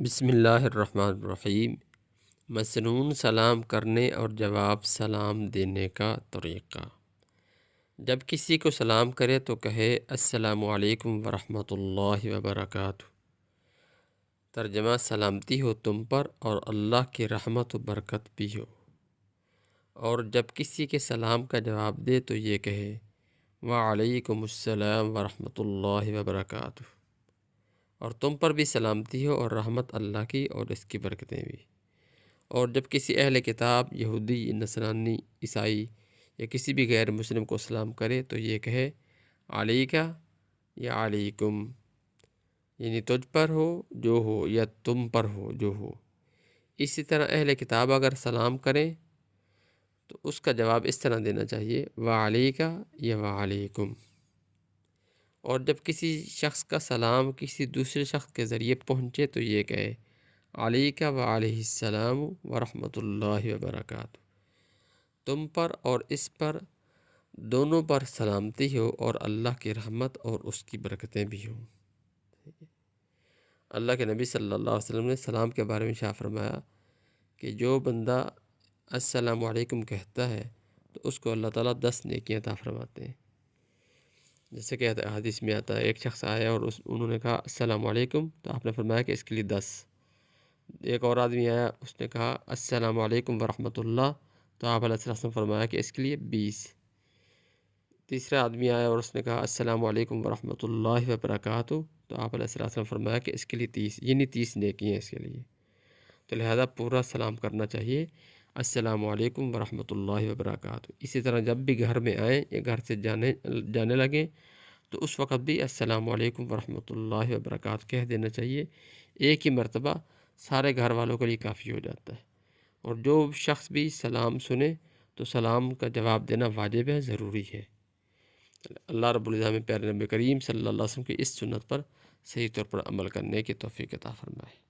بسم اللہ الرحمن الرحیم۔ مسنون سلام کرنے اور جواب سلام دینے کا طریقہ۔ جب کسی کو سلام کرے تو کہے السلام علیکم ورحمۃ اللہ وبرکاتہ۔ ترجمہ: سلامتی ہو تم پر اور اللہ کی رحمت و برکت بھی ہو۔ اور جب کسی کے سلام کا جواب دے تو یہ کہے وعلیکم السلام ورحمۃ اللہ وبرکاتہ، اور تم پر بھی سلامتی ہو اور رحمت اللہ کی اور اس کی برکتیں بھی۔ اور جب کسی اہل کتاب، یہودی، نصرانی، عیسائی یا کسی بھی غیر مسلم کو سلام کرے تو یہ کہے علیکہ یا علیکم، یعنی تجھ پر ہو جو ہو یا تم پر ہو جو ہو۔ اسی طرح اہل کتاب اگر سلام کریں تو اس کا جواب اس طرح دینا چاہیے وعلیکہ یا وعلیکم۔ اور جب کسی شخص کا سلام کسی دوسرے شخص کے ذریعے پہنچے تو یہ کہے علیکہ وعلیہ السلام ورحمۃ اللہ وبرکاتہ، تم پر اور اس پر دونوں پر سلامتی ہو اور اللہ کی رحمت اور اس کی برکتیں بھی ہوں۔ اللہ کے نبی صلی اللہ علیہ وسلم نے سلام کے بارے میں ارشاد فرمایا کہ جو بندہ السلام علیکم کہتا ہے تو اس کو اللہ تعالیٰ 10 نیکیاں عطا فرماتے ہیں۔ جیسے کہ حدیث میں آتا ہے، ایک شخص آیا اور انہوں نے کہا السلام علیکم تو آپ نے فرمایا کہ اس کے لیے 10۔ ایک اور آدمی آیا، اس نے کہا السلام علیکم ورحمۃ اللہ تو آپ علیہ السلام نے فرمایا کہ اس کے لیے 20۔ تیسرا آدمی آیا اور اس نے کہا السلام علیکم ورحمۃ اللہ وبرکاتہ تو آپ علیہ السلام نے فرمایا کہ اس کے لیے 30، یعنی 30 نیکی ہیں اس کے لیے۔ تو لہذا پورا سلام کرنا چاہیے السلام علیکم ورحمۃ اللہ وبرکاتہ۔ اسی طرح جب بھی گھر میں آئیں یا گھر سے جانے لگیں تو اس وقت بھی السلام علیکم ورحمۃ اللہ وبرکاتہ کہہ دینا چاہیے۔ ایک ہی مرتبہ سارے گھر والوں کے لیے کافی ہو جاتا ہے۔ اور جو شخص بھی سلام سنے تو سلام کا جواب دینا واجب ہے، ضروری ہے۔ اللہ رب العزت میں پیارے نبی کریم صلی اللہ علیہ وسلم کی اس سنت پر صحیح طور پر عمل کرنے کی توفیق عطا فرمائے۔